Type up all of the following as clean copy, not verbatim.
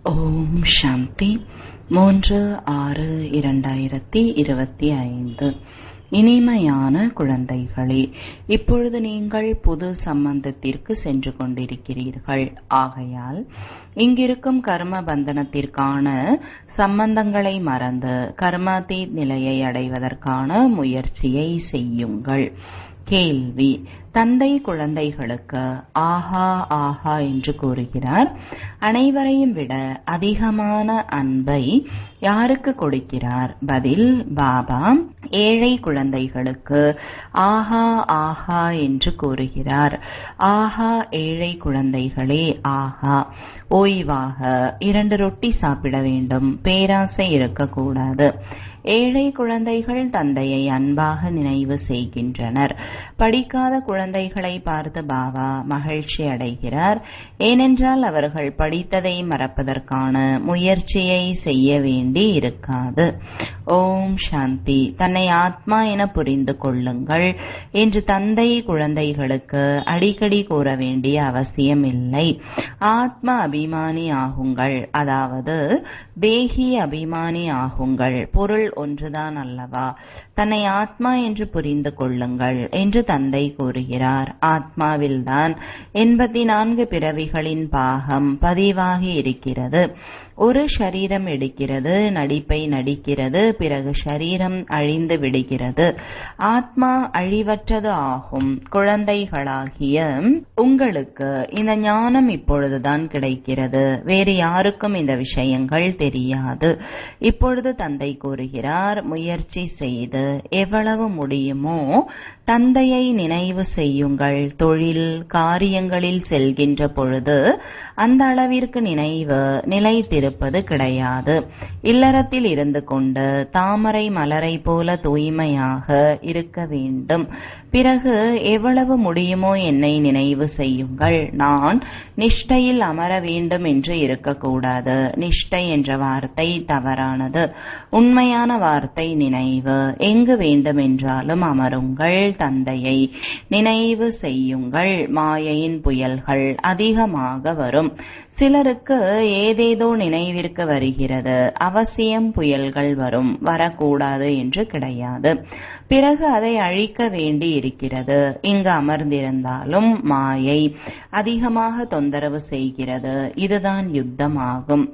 ஓம் சாந்தி 3/6/2025. இனிமையான குழந்தைகளே, இப்பொழுது நீங்கள் புது சம்பந்தத்திற்கு சென்று கொண்டிருக்கிறீர்கள். ஆகையால் இங்கிருக்கும் கர்ம பந்தனத்திற்கான சம்பந்தங்களை மறந்து கர்மாதீத் நிலையை அடைவதற்கான முயற்சியை செய்யுங்கள். கேள்வி: தந்தை குழந்தைகளுக்கு ஆஹா ஆஹா என்று கூறுகிறார். அனைவரையும் விட அதிகமான அன்பை யாருக்கு கொடுக்கிறார்? பதில்: பாபா ஏழை குழந்தைகளுக்கு ஆஹா ஆஹா என்று கூறுகிறார். ஆஹா ஏழை குழந்தைகளே, ஆஹா ஓய்வாக 2 ரொட்டி சாப்பிட வேண்டும், பேராசை இருக்கக்கூடாது. ஏழை குழந்தைகள் தந்தையை அன்பாக நினைவு செய்கின்றனர். படிக்காத குழந்தைகளை பார்த்து பாபா மகிழ்ச்சி அடைகிறார். ஏனென்றால் அவர்கள் படித்ததை மறப்பதற்கான முயற்சியை செய்ய வேண்டி இருக்காது. ஓம் சாந்தி. தன்னை ஆத்மா என புரிந்து கொள்ளுங்கள் என்று தந்தை குழந்தைகளுக்கு அடிக்கடி கூற வேண்டிய அவசியம் இல்லை. ஆத்ம அபிமானி ஆகுங்கள், அதாவது தேகி அபிமானி ஆகுங்கள். பொருள் ஒன்றுதான் அல்லவா? தன்னை ஆத்மா என்று புரிந்து கொள்ளுங்கள் என்று தந்தை கூறுகிறார். ஆத்மாவில்தான் 84 பிறவிகளின் பாகம் பதிவாகி இருக்கிறது. ஒரு ஷரீரம் எடுக்கிறது, நடிப்பை நடிக்கிறது, பிறகு ஷரீரம் அழிந்து விடுகிறது. ஆத்மா அழிவற்றது ஆகும். குழந்தைகளாகிய உங்களுக்கு இந்த ஞானம் இப்பொழுதுதான் கிடைக்கிறது. வேறு யாருக்கும் இந்த விஷயங்கள் தெரியாது. இப்பொழுது தந்தை கூறுகிறார், முயற்சி செய்து எவ்வளவு முடியுமோ தந்தையை நினைவு செய்யுங்கள். தொழில் காரியங்களில் செல்கின்ற பொழுது அந்த அளவிற்கு நினைவு நிலைத்திருப்பது கிடையாது. இல்லறத்தில் இருந்து கொண்டு தாமரை மலரை போல தூய்மையாக இருக்க வேண்டும். பிறகு எவ்வளவு முடியுமோ என்னை நினைவு செய்யுங்கள். நான் நிஷ்டையில் அமர வேண்டும் என்று இருக்கக்கூடாது. நிஷ்டை என்ற வார்த்தை தவறானது. உண்மையான வார்த்தை நினைவு. எங்கு வேண்டுமென்றாலும் அமருங்கள். தந்தையை நினைவு செய்யுங்கள். மாயையின் புயல்கள் அதிகமாக வரும். சிலருக்கு ஏதேதோ நினைவிற்கு வருகிறது. அவசியம் புயல்கள் வரும், வரக்கூடாது என்று கிடையாது. பிறகு அதை அழிக்க வேண்டி இருக்கிறது. இங்கு அமர்ந்திருந்தாலும் மாயை அதிகமாக தொந்தரவு செய்கிறது. இதுதான் யுத்தமாகும்.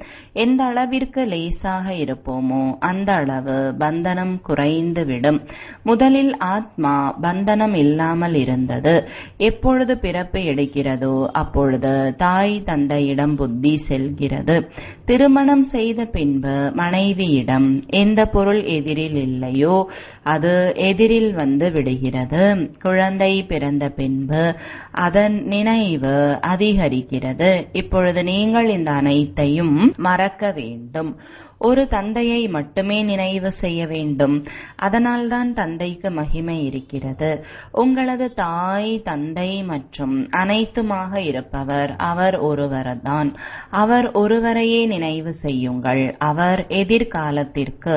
எந்த அளவிற்கு லேசாக இருப்போமோ அந்த அளவு பந்தனம் குறைந்துவிடும். முதலில் ஆத்மா பந்தனம் இல்லாமல் இருந்தது. எப்பொழுது பிறப்பு எடுக்கிறதோ அப்பொழுது தாய் தந்தையிடம் புத்தி செல்கிறது. திருமணம் செய்த பின்பு மனைவியிடம் எந்த பொருள் எதிரில் இல்லையோ அது எதிரில் வந்து விடுகிறது. குழந்தை பிறந்த பின்பு அதன் நினைவு அதிகரிக்கிறது. இப்பொழுது நீங்கள் இந்த அனைத்தையும் மறக்க வேண்டும். ஒரு தந்தையை மட்டுமே நினைவு செய்ய வேண்டும். அதனால்தான் தந்தைக்கு மகிமை இருக்கிறது. உங்களது தாய் தந்தை மற்றும் அனைத்துமாக இருப்பவர் அவர் ஒருவர்தான். அவர் ஒருவரையே நினைவு செய்யுங்கள். அவர் எதிர்காலத்திற்கு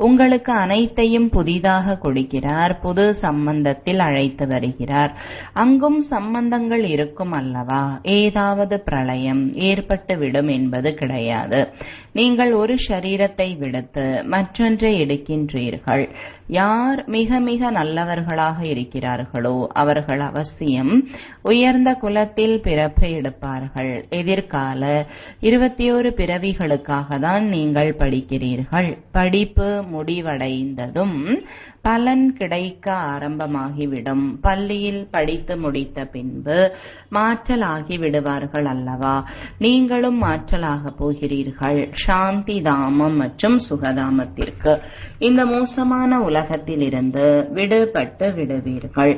உங்களுக்கு அனைத்தையும் புதிதாக கொடுக்கிறார். புது சம்பந்தத்தில் அழைத்து வருகிறார். அங்கும் சம்பந்தங்கள் இருக்கும் அல்லவா? ஏதாவது பிரளயம் ஏற்பட்டுவிடும் என்பது கிடையாது. நீங்கள் ஒரு ஷரீரத்தை விடுத்து மற்றொன்றை எடுக்கின்றீர்கள். யார் மிக மிக நல்லவர்களாக இருக்கிறார்களோ அவர்கள் அவசியம் உயர்ந்த குலத்தில் பிறப்பு எடுப்பார்கள். எதிர்கால 21 பிறவிகளுக்காக தான் நீங்கள் படிக்கிறீர்கள். படிப்பு முடிவடைந்ததும் பலன் கிடைக்க ஆரம்பமாகிவிடும். பள்ளியில் படித்து முடித்த பின்பு மாற்றலாகி விடுவார்கள் அல்லவா? நீங்களும் மாற்றலாக போகிறீர்கள். சாந்தி தாமம் மற்றும் சுகதாமத்திற்கு, இந்த மோசமான உலகத்தில் இருந்து விடுபட்டு விடுவீர்கள்.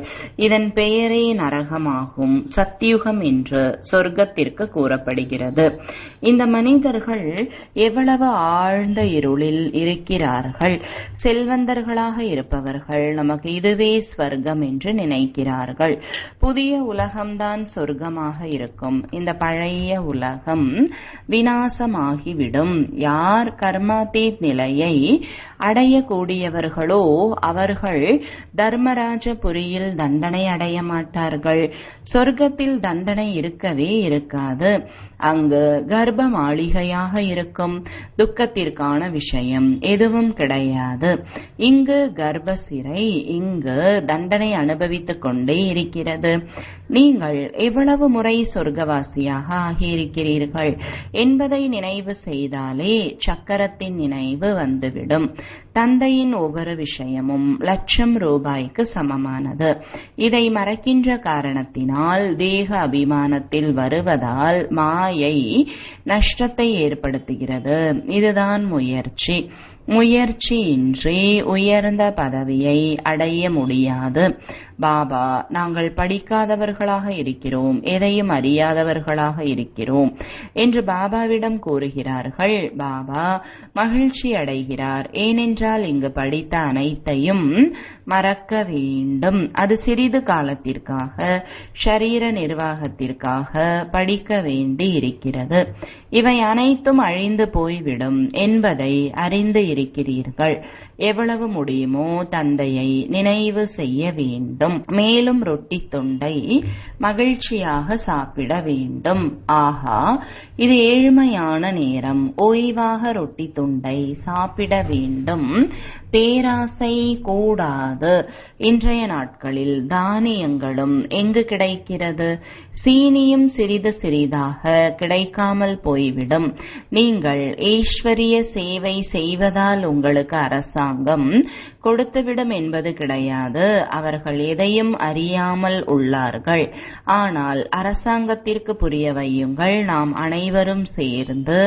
இதன் பெயரே நரகமாகும். சத்தியுகம் என்று சொர்க்கத்திற்கு கூறப்படுகிறது. இந்த மனிதர்கள் எவ்வளவு ஆழ்ந்த இருளில் இருக்கிறார்கள். செல்வந்தர்களாக இருப்பவர்கள் நமக்கு இதுவே ஸ்வர்க்கம் என்று நினைக்கிறார்கள். புதிய உலகம்தான் சொர்க்கமாக இருக்கும். இந்த பழைய உலகம் விநாசமாகிவிடும். யார் கர்மாதீத் நிலையை அடையக்கூடியவர்களோ அவர்கள் தர்மராஜபுரியில் தண்டனை அடைய மாட்டார்கள். சொர்க்கத்தில் தண்டனை இருக்கவே இருக்காது. அங்கு கர்ப்ப மாளிகையாக இருக்கும். துக்கத்திற்கான விஷயம் எதுவும் கிடையாது. இங்கு கர்ப்ப சிறை, இங்கு தண்டனை அனுபவித்துக் கொண்டே இருக்கிறது. நீங்கள் எவ்வளவு முறை சொர்க்கவாசியாக ஆகியிருக்கிறீர்கள் என்பதை நினைவு செய்தாலே சக்கரத்தின் நினைவு வந்துவிடும். தந்தையின் ஒவ்வொரு விஷயமும் ₹1,00,000 சமமானது. இதை மறக்கின்ற காரணத்தினால், தேக அபிமானத்தில் வருவதால் மாயை நஷ்டத்தை ஏற்படுத்துகிறது. இதுதான் முயற்சியின்றி உயர்ந்த பதவியை அடைய முடியாது. பாபா, நாங்கள் படிக்காதவர்களாக இருக்கிறோம், எதையும் அறியாதவர்களாக இருக்கிறோம் என்று பாபாவிடம் கூறுகிறார்கள். பாபா மகிழ்ச்சி அடைகிறார். ஏனென்றால் இங்கு படித்த அனைத்தையும் மறக்க வேண்டும். அது சிறிது காலத்திற்காக, ஷரீர நிர்வாகத்திற்காக படிக்க வேண்டி இருக்கிறது. இவை அனைத்தும் அழிந்து போய்விடும் என்பதை அறிந்து இருக்கிறீர்கள். எவ்வளவு முடியுமோ தந்தையை நினைவு செய்ய வேண்டும். மேலும் ரொட்டி துண்டை மகிழ்ச்சியாக சாப்பிட வேண்டும். ஆஹா, இது ஏழ்மையான நேரம். ஓய்வாக ரொட்டி துண்டை சாப்பிட வேண்டும். பேராசை கூடாது. இன்றைய நாட்களில் தானியங்களும் எங்கு கிடைக்கிறது? சீனியும் சிறிது சிறிதாக கிடைக்காமல் போய்விடும். நீங்கள் ஈஸ்வரிய சேவை செய்வதால் உங்களுக்கு அரசாங்கம் கொடுத்துவிடும் என்பது கிடையாது. அவர்கள் எதையும் அறியாமல் உள்ளார்கள். ஆனால் அரசாங்கத்திற்கு புரிய வையுங்கள். நாம் அனைவரும் சேர்ந்து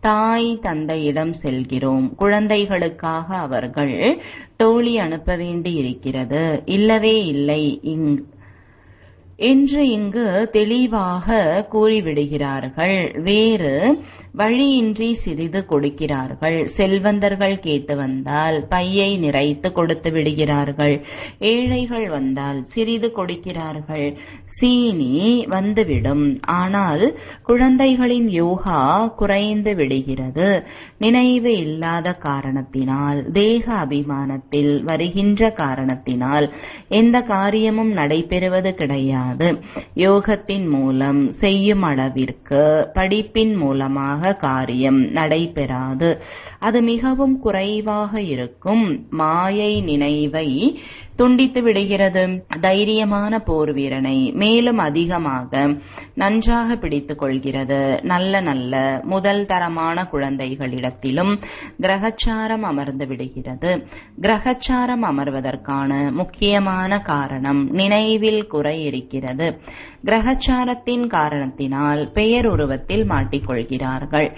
தாய் தந்தையிடம் செல்கிறோம். குழந்தைகளுக்காக அவர்கள் டோலி அனுப்ப வேண்டி இருக்கிறது. இல்லவே இல்லை என்று இங்கு தெளிவாக கூறிவிடுகிறார்கள். வேறு வழியின்றி சிறிது கொடுக்கிறார்கள். செல்வந்தர்கள் கேட்டு வந்தால் பையை நிறைத்து கொடுத்து விடுகிறார்கள். ஏழைகள் வந்தால் சிறிது கொடுக்கிறார்கள். சீனி வந்துவிடும். ஆனால் குழந்தைகளின் யோகா குறைந்து விடுகிறது. நினைவு இல்லாத காரணத்தினால், தேக அபிமானத்தில் வருகின்ற காரணத்தினால் எந்த காரியமும் நடைபெறுவது கிடையாது. யோகத்தின் மூலம் செய்யும் அளவிற்கு படிப்பின் மூலமாக காரியம் நடைபெறாது. அது மிகவும் குறைவாக இருக்கும். மாயை நினைவை துண்டித்து விடுகிறது. தைரியமான போர் வீரனை மேலும் அதிகமாக நன்றாக பிடித்துக் கொள்கிறது. நல்ல முதல் தரமான குழந்தைகளிடத்திலும் கிரகச்சாரம் அமர்ந்து விடுகிறது. கிரகச்சாரம் அமர்வதற்கான முக்கியமான காரணம் நினைவில் குறை இருக்கிறது. கிரகச்சாரத்தின் காரணத்தினால் பெயர் உருவத்தில் மாட்டிக்கொள்கிறார்கள்.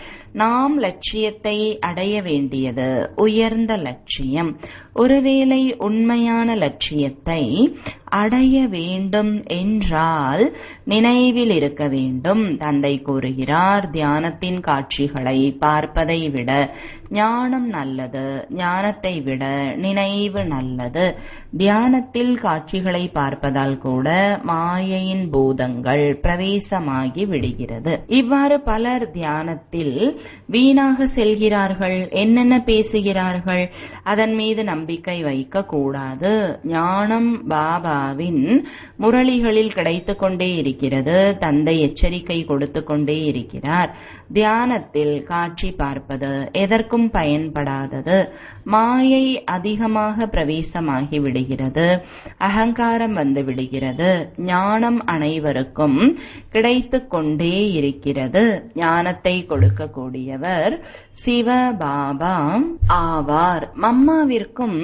நாம் லட்சியத்தை அடைய வேண்டியது உயர்ந்த லட்சியம். ஒருவேளை உண்மையான லட்சியத்தை அடைய வேண்டும் என்றால் நினைவில் இருக்க வேண்டும். தந்தை கூறுகிறார், தியானத்தின் காட்சிகளை பார்ப்பதை விட ஞானம் நல்லது, ஞானத்தை விட நினைவு நல்லது. தியானத்தில் காட்சிகளை பார்ப்பதால் கூட மாயையின் பூதங்கள் பிரவேசமாகி விடுகிறது. இவ்வாறு பலர் தியானத்தில் வீணாக செல்கிறார்கள். என்னென்ன பேசுகிறார்கள்? அதன் மீது நம்பிக்கை வைக்க கூடாது. ஞானம் பாபாவின் முரளிகளில் கிடைத்துக் கொண்டே இருக்கிறது. தந்தை எச்சரிக்கை கொடுத்து கொண்டே இருக்கிறார். தியானத்தில் காட்சி பார்ப்பது எதற்கும் பயன்படாதது. மாயை அதிகமாக பிரவேசமாகி விடுகிறது. அகங்காரம் வந்து விடுகிறது. ஞானம் அனைவருக்கும் கிடைத்துக் கொண்டே இருக்கிறது. ஞானத்தை கொடுக்கக்கூடியவர் சிவ பாபா ஆவார். மம்மாவிற்கும்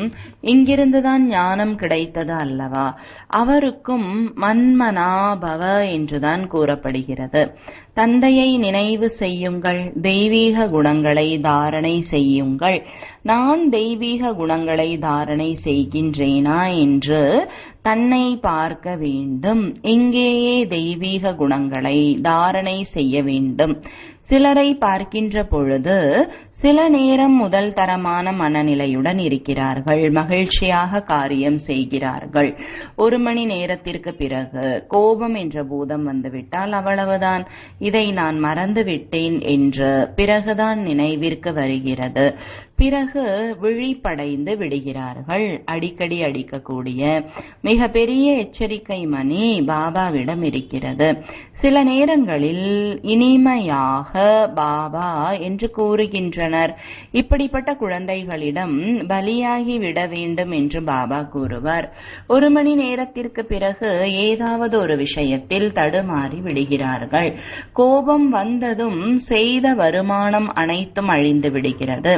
இங்கிருந்துதான் ஞானம் கிடைத்தது அல்லவா? அவருக்கும் மன்மனாபவ என்றுதான் கூறப்படுகிறது. தந்தையை நினைவு செய்யுங்கள். தெய்வீக குணங்களை தாரணை செய்யுங்கள். நான் தெய்வீக குணங்களை தாரணை செய்கின்றேனா என்று தன்னை பார்க்க வேண்டும். இங்கேயே தெய்வீக குணங்களை தாரணை செய்ய வேண்டும். சிலரை பார்க்கின்ற பொழுது சில நேரம் முதல் தரமான மனநிலையுடன் இருக்கிறார்கள். மகிழ்ச்சியாக காரியம் செய்கிறார்கள். 1 மணி நேரத்திற்கு பிறகு கோபம் என்ற பூதம் வந்துவிட்டால் அவ்வளவுதான். இதை நான் மறந்து விட்டேன் என்று பிறகுதான் நினைவிற்கு வருகிறது. பிறகு விழிப்படைந்து விடுகிறார்கள். அடிக்கடி அடிக்கக்கூடிய மிக பெரிய எச்சரிக்கை மணி பாபாவிடம் இருக்கிறது. சில நேரங்களில் இனிமையாக பாபா என்று கூறுகின்றனர். இப்படிப்பட்ட குழந்தைகளிடம் பலியாகி விட வேண்டும் என்று பாபா கூறுவார். 1 மணி நேரத்திற்கு பிறகு ஏதாவது ஒரு விஷயத்தில் தடுமாறி விடுகிறார்கள். கோபம் வந்ததும் செய்த வருமானம் அனைத்தும் அழிந்து விடுகிறது.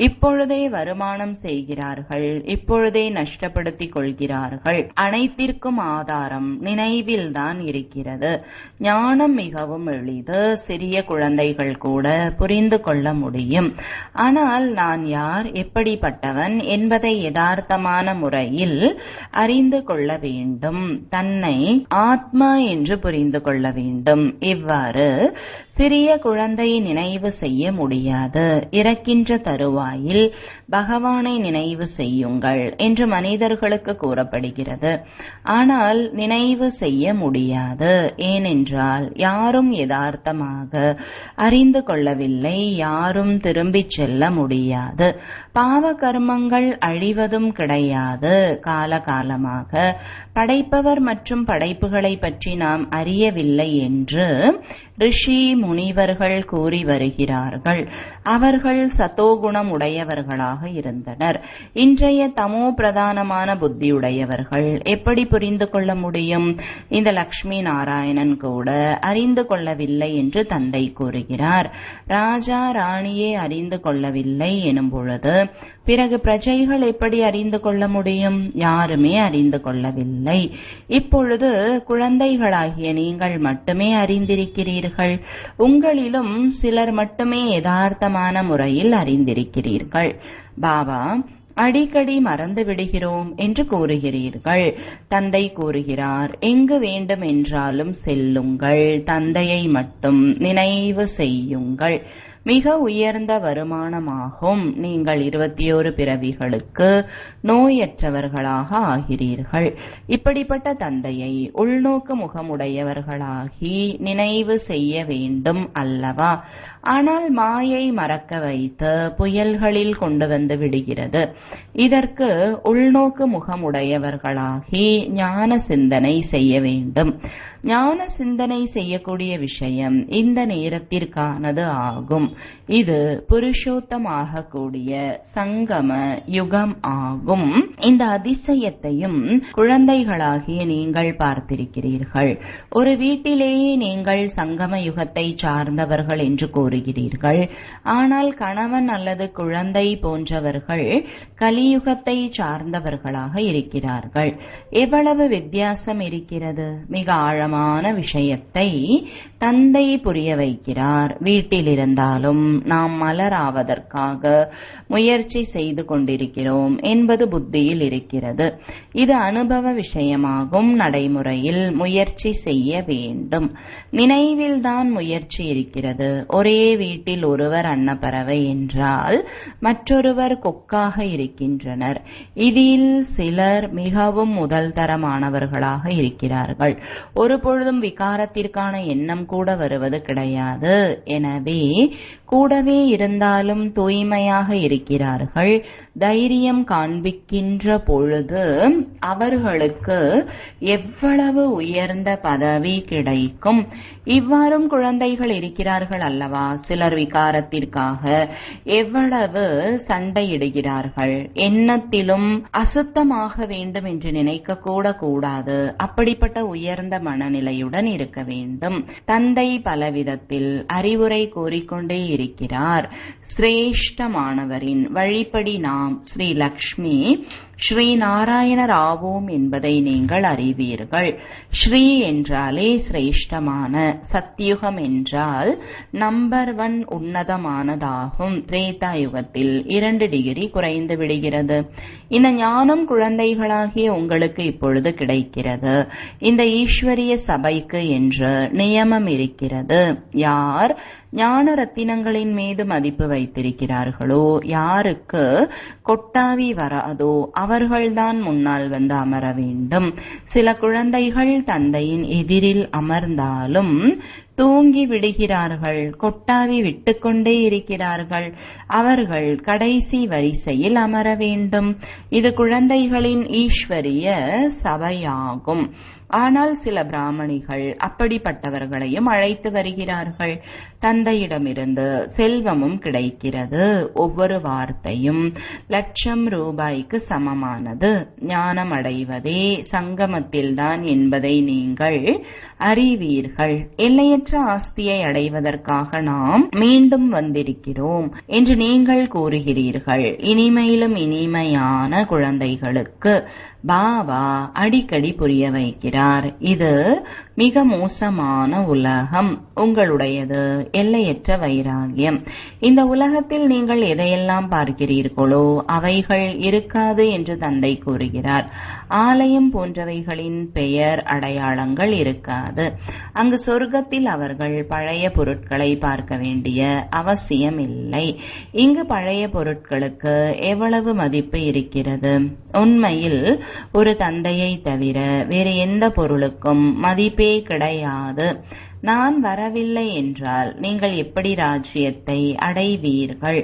இப்பொழுதே வருமானம் செய்கிறார்கள், இப்பொழுதே நஷ்டப்படுத்திக் கொள்கிறார்கள். அனைத்திற்கும் ஆதாரம் நினைவில்தான் இருக்கிறது. ஞானம் மிகவும் எளிது. சிறிய குழந்தைகள் கூட புரிந்து கொள்ள முடியும். ஆனால் நான் யார், எப்படிப்பட்டவன் என்பதை யதார்த்தமான முறையில் அறிந்து கொள்ள வேண்டும். தன்னை ஆத்மா என்று புரிந்து கொள்ள வேண்டும். இவ்வாறு சிறிய குழந்தையை நினைவு செய்ய முடியாது. இறக்கின்ற தருவாயில் பகவானை நினைவு செய்யுங்கள் என்று மனிதர்களுக்கு கூறப்படுகிறது. ஆனால் நினைவு செய்ய முடியாது. ஏனென்றால் யாரும் யதார்த்தமாக அறிந்து கொள்ளவில்லை. யாரும் திரும்பிச் செல்ல முடியாது. பாவ கர்மங்கள் அழிவதும் கிடையாது. காலகாலமாக படைப்பவர் மற்றும் படைப்புகளை பற்றி நாம் அறியவில்லை என்று ரிஷி முனிவர்கள் கூறி வருகிறார்கள். அவர்கள் சத்தோகுணம் உடையவர்களாக இருந்தனர். இன்றைய தமோ பிரதானமான புத்தியுடையவர்கள் எப்படி புரிந்து கொள்ள முடியும்? இந்த லக்ஷ்மி நாராயணன் கூட அறிந்து கொள்ளவில்லை என்று தந்தை கூறுகிறார். ராஜா ராணியே அறிந்து கொள்ளவில்லை எனும் பொழுது பிறகு பிரஜைகள் எப்படி அறிந்து கொள்ள முடியும்? யாருமே அறிந்து கொள்ளவில்லை. இப்பொழுது குழந்தைகளாகிய நீங்கள் மட்டுமே அறிந்திருக்கிறீர்கள். உங்களிலும் சிலர் மட்டுமே யதார்த்தமான முறையில் அறிந்திருக்கிறீர்கள். பாபா அடிக்கடி மறந்து விடுகிறோம் என்று கூறுகிறீர்கள். தந்தை கூறுகிறார், எங்கு வேண்டும் என்றாலும் செல்லுங்கள், தந்தையை மட்டும் நினைவு செய்யுங்கள். மிக உயர்ந்த வருமானமாகும். நீங்கள் 21 பிறவிகளுக்கு நோயற்றவர்களாக ஆகிறீர்கள். இப்படிப்பட்ட தந்தையை உள்நோக்கு முகமுடையவர்களாகி நினைவு செய்ய வேண்டும் அல்லவா? ஆனால் மாயை மறக்க வைத்து புயல்களில் கொண்டு வந்து விடுகிறது. இதற்கு உள்நோக்கு முகமுடையவர்களாகி ஞான சிந்தனை செய்ய வேண்டும். ஞான சிந்தனை செய்யக்கூடிய விஷயம் இந்த நேரத்திற்கானது ஆகும். இது புருஷோத்தமாக கூடிய சங்கம யுகம் ஆகும். இந்த அதிசயத்தையும் குழந்தைகளாகிய நீங்கள் பார்த்திருக்கிறீர்கள். ஒரு வீட்டிலேயே நீங்கள் சங்கம யுகத்தை சார்ந்தவர்கள் என்று கூறுகிறீர்கள். ஆனால் கணவன் அல்லது குழந்தை போன்றவர்கள் கலியுகத்தை சார்ந்தவர்களாக இருக்கிறார்கள். எவ்வளவு வித்தியாசம் இருக்கிறது! மிக ஆழமான விஷயத்தை தந்தை புரிய வைக்கிறார். வீட்டில் இருந்தாலும் நாம் மலராவதற்காக முயற்சி செய்து கொண்டிருக்கிறோம் என்பது புத்தியில் இருக்கிறது. இது அனுபவ விஷயமாகும். நடைமுறையில் முயற்சி செய்ய வேண்டும். நினைவில்தான் முயற்சி இருக்கிறது. ஒரே வீட்டில் ஒருவர் அன்னப்பறவை என்றால் மற்றொருவர் கொக்காக இருக்கின்றனர். இதில் சிலர் மிகவும் முதல் தரமானவர்களாக இருக்கிறார்கள். ஒருபொழுதும் விகாரத்திற்கான எண்ணம் கூட வருவது கிடையாது. எனவே கூடவே இருந்தாலும் தூய்மையாக இருக்கிறார்கள். தைரியம் காண்பிக்கின்ற பொழுது அவர்களுக்கு எவ்வளவு உயர்ந்த பதவி கிடைக்கும். இவ்வாறும் குழந்தைகள் இருக்கிறார்கள் அல்லவா? சிலர் விகாரத்திற்காக எவ்வளவு சண்டையிடுகிறார்கள். எண்ணத்திலும் அசுத்தமாக வேண்டும் என்று நினைக்க கூட கூடாது. அப்படிப்பட்ட உயர்ந்த மனநிலையுடன் இருக்க வேண்டும். தந்தை பலவிதத்தில் அறிவுரை கூறிக்கொண்டே இருக்கிறார். சிரேஷ்டமானவரின் வழிப்படி நாம் ஸ்ரீ லக்ஷ்மி ஸ்ரீ நாராயணர் ஆவோம் என்பதை நீங்கள் அறிவீர்கள். ஸ்ரீ என்றாலே சிரேஷ்டமான, சத்யுகம் என்றால் நம்பர் 1 உன்னதமானதாகும். திரேதா யுகத்தில் 2 டிகிரி குறைந்து விடுகிறது. இந்த ஞானம் குழந்தைகளாகிய உங்களுக்கு இப்பொழுது கிடைக்கிறது. இந்த ஈஸ்வரிய சபைக்கு என்று நியமம் இருக்கிறது. யார் ஞான ரத்தினங்களின் மீது மதிப்பு வைத்திருக்கிறார்களோ, யாருக்கு கொட்டாவி வராதோ அவர்கள்தான் முன்னால் வந்து அமர வேண்டும். சில குழந்தைகள் தந்தையின் எதிரில் அமர்ந்தாலும் தூங்கி விடுகிறார்கள், கொட்டாவி விட்டுக்கொண்டே இருக்கிறார்கள். அவர்கள் கடைசி வரிசையில் அமர வேண்டும். இது குழந்தைகளின் ஈஸ்வரிய சபையாகும். ஆனால் சில பிராமணிகள் அப்படிப்பட்டவர்களையும் அழைத்து வருகிறார்கள். தந்தையிடமிருந்து செல்வமும் கிடைக்கிறது. ஒவ்வொரு வார்த்தையும் ₹1,00,000 சமமானது. ஞானம் அடைவதே சங்கமத்தில்தான் என்பதை நீங்கள் அறிவீர்கள். எல்லையற்ற ஆஸ்தியை அடைவதற்காக நாம் மீண்டும் வந்திருக்கிறோம் என்று நீங்கள் கூறுகிறீர்கள். இனிமையிலும் இனிமையான குழந்தைகளுக்கு பாபா அடிக்கடி புரிய வைக்கிறார். இது மிக மோசமான உலகம், உங்களுடையது எல்லையற்ற வைராகியம். இந்த உலகத்தில் நீங்கள் எதையெல்லாம் பார்க்கிறீர்களோ அவைகள் இருக்காது என்று தந்தை கூறுகிறார். ஆலயம் போன்றவைகளின் பெயர் அடையாளங்கள் இருக்காது. அங்கு சொர்க்கத்தில் அவர்கள் பழைய பொருட்களை பார்க்க வேண்டிய அவசியம் இல்லை. இங்கு பழைய பொருட்களுக்கு எவ்வளவு மதிப்பு இருக்கிறது? உண்மையில் ஒரு தந்தையை தவிர வேறு எந்த பொருளுக்கும் மதிப்பே கிடையாது. நான் வரவில்லை என்றால் நீங்கள் எப்படி ராஜ்யத்தை அடைவீர்கள்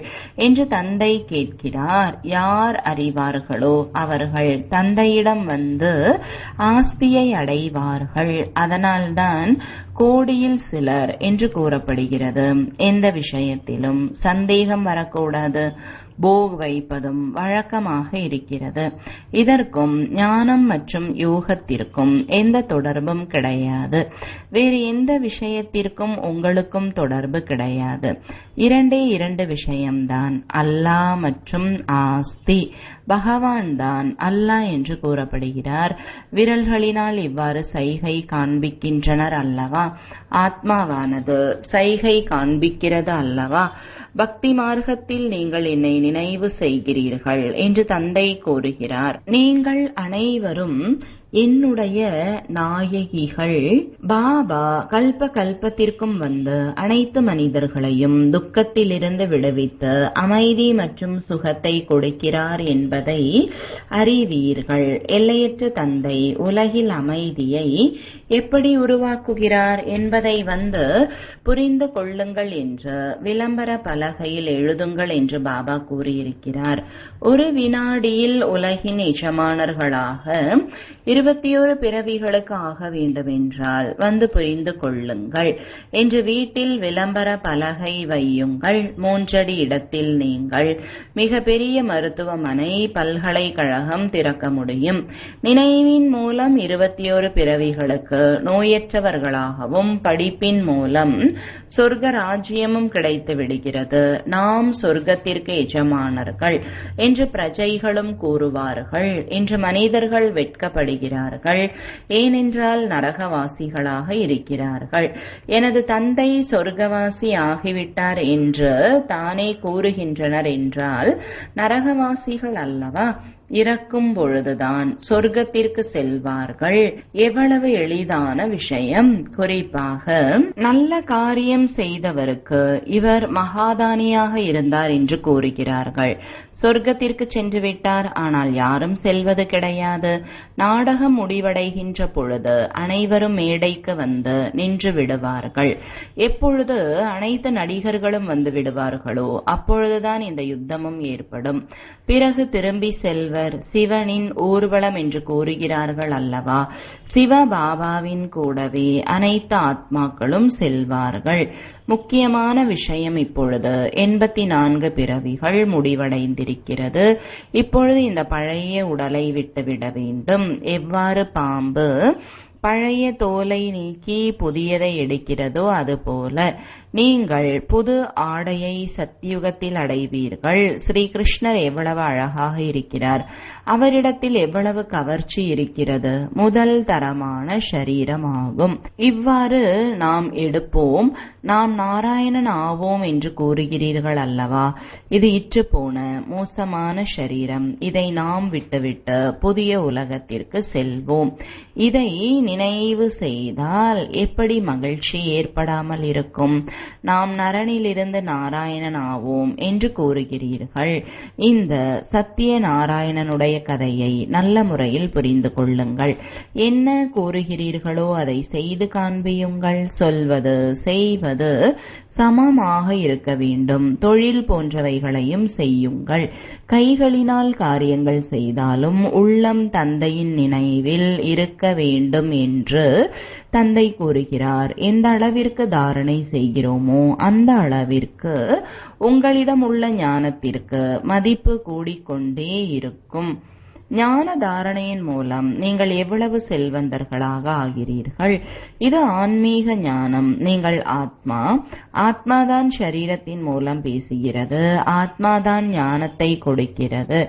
என்று தந்தை கேட்கிறார். யார் அறிவார்களோ அவர்கள் தந்தையிடம் வந்து ஆஸ்தியை அடைவார்கள். அதனால்தான் கோடியில் சிலர் என்று கூறப்படுகிறது. எந்த விஷயத்திலும் சந்தேகம் வரக்கூடாது. போக் வைப்பதும் வழக்கமாக இருக்கிறது. இதற்கும் ஞானம் மற்றும் யோகத்திற்கும் எந்த தொடர்பும் கிடையாது. வேறு எந்த விஷயத்திற்கும் உங்களுக்கும் தொடர்பு கிடையாது. இரண்டு விஷயம்தான், அல்லாஹ் மற்றும் ஆஸ்தி. பகவான் தான் அல்லாஹ் என்று கூறப்படுகிறார். விரல்களினால் இவ்வாறு சைகை காண்பிக்கின்றனர் அல்லவா? ஆத்மாவானது சைகை காண்பிக்கிறது அல்லவா? பக்தி மார்க்கத்தில் நீங்கள் என்னை நினைவு செய்கிறீர்கள் என்று தந்தை கூறுகிறார். நீங்கள் அனைவரும் என்னுடைய நாயகிகள். பாபா கல்ப கல்பத்திற்கும் வந்து அனைத்து மனிதர்களையும் துக்கத்திலிருந்து விடுவித்து அமைதி மற்றும் சுகத்தை கொடுக்கிறார் என்பதை அறிவீர்கள். எல்லையற்ற தந்தை உலகில் அமைதியை எப்படி உருவாக்குகிறார் என்பதை வந்து புரிந்து கொள்ளுங்கள் என்று விளம்பர பலகையில் எழுதுங்கள் என்று பாபா கூறியிருக்கிறார். ஒரு வினாடியில் உலகின் எஜமானர்களாக 21 பிறவிகளுக்கு ஆக வேண்டும் என்றால் வந்து புரிந்து கொள்ளுங்கள் என்று வீட்டில் விளம்பர பலகை வையுங்கள். 3 அடி இடத்தில் நீங்கள் மிக பெரிய மருத்துவமனை, பல்கலைக்கழகம் திறக்க முடியும். நினைவின் மூலம் 21 பிறவிகளுக்கு நோயற்றவர்களாகவும் படிப்பின் மூலம் சொர்க்க ராஜ்யமும் கிடைத்து விடுகிறது. நாம் சொர்க்கத்திற்கு எஜமானர்கள் என்று பிரஜைகளும் கூறுவார்கள். இன்று மனிதர்கள் வெட்கப்படுகிறார்கள், ஏனென்றால் நரகவாசிகளாக இருக்கிறார்கள். எனது தந்தை சொர்க்கவாசி ஆகிவிட்டார் என்று தானே கூறுகின்றனர் என்றால் நரகவாசிகள் அல்லவா? இறக்கும் பொழுதுதான் சொர்க்கத்திற்கு செல்வார்கள். எவ்வளவு எளிதான விஷயம்! குறிப்பாக நல்ல காரியம் செய்தவருக்கு இவர் மகாதானியாக இருந்தார் என்று கூறுகிறார்கள். சொர்க்கத்திற்கு சென்று விட்டார், ஆனால் யாரும் செல்வது கிடையாது. நாடகம் முடிவடைகின்ற பொழுது அனைவரும் மேடைக்கு வந்து நின்று விடுவார்கள். எப்பொழுது அனைத்து நடிகர்களும் வந்து விடுவார்களோ அப்பொழுதுதான் இந்த யுத்தமும் ஏற்படும். பிறகு திரும்பி செல்வர் சிவனின் ஊர்வலம் என்று கூறுகிறார்கள் அல்லவா? சிவபாபாவின் கூடவே அனைத்து ஆத்மாக்களும் செல்வார்கள். முக்கியமான விஷயம், இப்பொழுது 84 பிறவிகள் முடிவடைந்திருக்கிறது. இப்பொழுது இந்த பழைய உடலை விட்டுவிட வேண்டும். எவ்வாறு பாம்பு பழைய தோலை நீக்கி புதியதை எடுக்கிறதோ அதுபோல நீங்கள் புது ஆடையை சத்யுகத்தில் அடைவீர்கள். ஸ்ரீகிருஷ்ணர் எவ்வளவு அழகாக இருக்கிறார்! அவரிடத்தில் எவ்வளவு கவர்ச்சி இருக்கிறது! முதல் தரமான ஷரீரமாகும். இவ்வாறு நாம் எடுப்போம், நாம் நாராயணன் ஆவோம் என்று கூறுகிறீர்கள் அல்லவா? இது இற்று போன மோசமான ஷரீரம். இதை நாம் விட்டுவிட்டு புதிய உலகத்திற்கு செல்வோம். இதை நினைவு செய்தால் எப்படி மகிழ்ச்சி ஏற்படாமல் இருக்கும்? நாம் நரனிலிருந்து நாராயணன் ஆவோம் என்று கூறுகிறீர்கள். இந்த சத்திய நாராயணனுடைய கதையை நல்ல முறையில் புரிந்து கொள்ளுங்கள். என்ன கூறுகிறீர்களோ அதை செய்து காண்பியுங்கள். சொல்வது செய்வது சமமாக இருக்க வேண்டும். தொழில் போன்றவைகளையும் செய்யுங்கள். கைகளினால் காரியங்கள் செய்தாலும் உள்ளம் தந்தையின் நினைவில் இருக்க வேண்டும் என்று தந்தை கூறுகிறார். எந்த அளவிற்கு தாரணை செய்கிறோமோ அந்த அளவிற்கு உங்களிடம் உள்ள ஞானத்திற்கு மதிப்பு கூடிக்கொண்டே இருக்கும். ஞான தாரணையின் மூலம் நீங்கள் எவ்வளவு செல்வந்தர்களாக ஆகிறீர்கள். இது ஆன்மீக ஞானம். நீங்கள் ஆத்மா. ஆத்மாதான் சரீரத்தின் மூலம் பேசுகிறது. ஆத்மாதான் ஞானத்தை கொடுக்கிறது.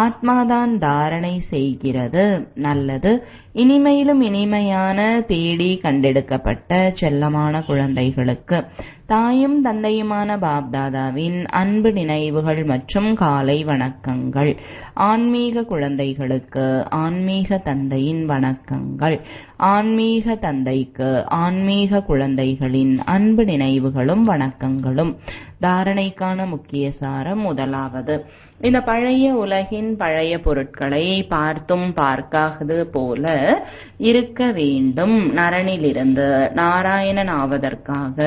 ஆத்மாதான் தாரணை செய்கிறது. நல்லது. இனிமையிலும் இனிமையான தேடி கண்டெடுக்கப்பட்ட செல்லமான குழந்தைகளுக்கு தாயும் தந்தையுமான பாப்தாதாவின் அன்பு நினைவுகள் மற்றும் காலை வணக்கங்கள். ஆன்மீக குழந்தைகளுக்கு ஆன்மீக தந்தையின் வணக்கங்கள். ஆன்மீக தந்தைக்கு ஆன்மீக குழந்தைகளின் அன்பு நினைவுகளும் வணக்கங்களும். தாரணைக்கான முக்கிய சாரம். முதலாவது, இந்த பழைய உலகின் பழைய பொருட்களை பார்த்தும் பார்க்காதது போல இருக்க வேண்டும். நரனிலிருந்து நாராயணன் ஆவதற்காக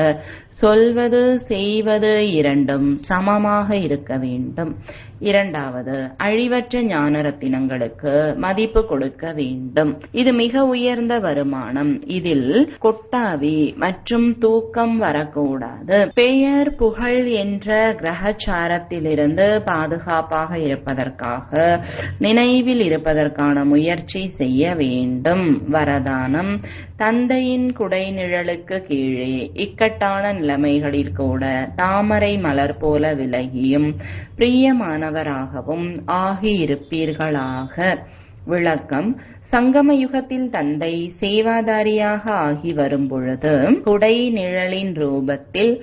சொல்வது செய்வது இரண்டும் சமமாக இருக்க வேண்டும். இரண்டாவது, அழிவற்ற ஞான ரத்தினங்களுக்கு மதிப்பு கொடுக்க வேண்டும். இது மிக உயர்ந்த வருமானம். இதில் கொட்டாவி மற்றும் தூக்கம் வரக்கூடாது. பெயர் புகழ் என்ற கிரகச்சாரத்திலிருந்து பாதுகாப்பாக இருப்பதற்காக நினைவில் இருப்பதற்கான முயற்சி செய்ய வேண்டும். வரதானம், தந்தையின் குடை நிழலுக்கு கீழே இக்கட்டான நிலைமைகளில் கூட தாமரை மலர் போல விலகியும் பிரியமானவராகவும் ஆகியிருப்பீர்களாக. விளக்கம், சங்கம யுகத்தில் தந்தை சேவாதாரியாக ஆகி வரும் பொழுது குடை நிழலின் ரூபத்தில்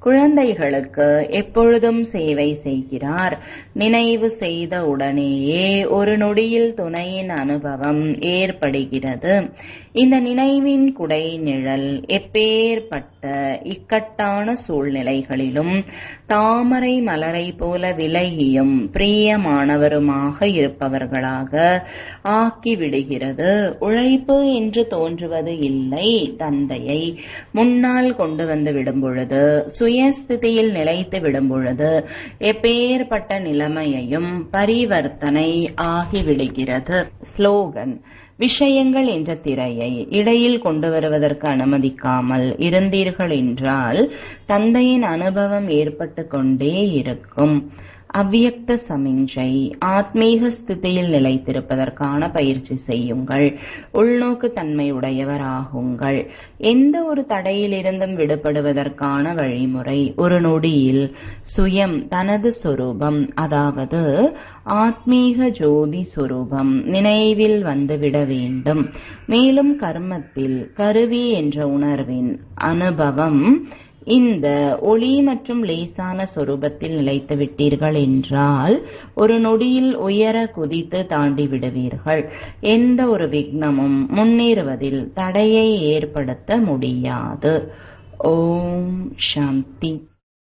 குழந்தைகளுக்கு எப்பொழுதும் சேவை செய்கிறார். நினைவு செய்த உடனேயே ஒரு நொடியில் துணையின் அனுபவம் ஏற்படுகிறது. இந்த நினைவின் குடை நிழல் எப்பேற்பட்ட இக்கட்டான சூழ்நிலைகளிலும் தாமரை மலரை போல விலகியும் பிரியமானவருமாக இருப்பவர்களாக ஆக்கிவிடுகிறது. உழைப்பு என்று தோன்றுவது இல்லை. தந்தையை முன்னால் கொண்டு வந்து விடும் பொழுது, சுயஸ்திதியில் நிலைத்து விடும் பொழுது எப்பேற்பட்ட நிலைமையையும் பரிவர்த்தனை ஆகிவிடுகிறது. ஸ்லோகன், விஷயங்கள் என்ற திரையை இடையில் கொண்டு வருவதற்கு அனுமதிக்காமல் இருந்தீர்கள் என்றால் தந்தையின் அனுபவம் ஏற்பட்டு கொண்டே இருக்கும். அவ்வியக்த சமிஞ்சை, ஆத்மீக ஸ்திதியில் நிலைத்திருப்பதற்கான பயிற்சி செய்யுங்கள். உள்நோக்கு தன்மை உடையவராகுங்கள். எந்த ஒரு தடையிலிருந்தும் விடுபடுவதற்கான வழிமுறை ஒரு நொடியில் சுயம் தனது சொரூபம், அதாவது ஆத்மீக ஜோதி சொரூபம் நினைவில் வந்துவிட வேண்டும். மேலும் கர்மத்தில் கருவி என்ற உணர்வின் அனுபவம் இந்த ஒளி மற்றும் லேசான சொரூபத்தில் நிலைத்து விட்டீர்கள் என்றால் ஒரு நொடியில் உயர குதித்து தாண்டி விடுவீர்கள். எந்த ஒரு விக்னமும் முன்னேறுவதில் தடையை ஏற்படுத்த முடியாது. ஓம் சாந்தி.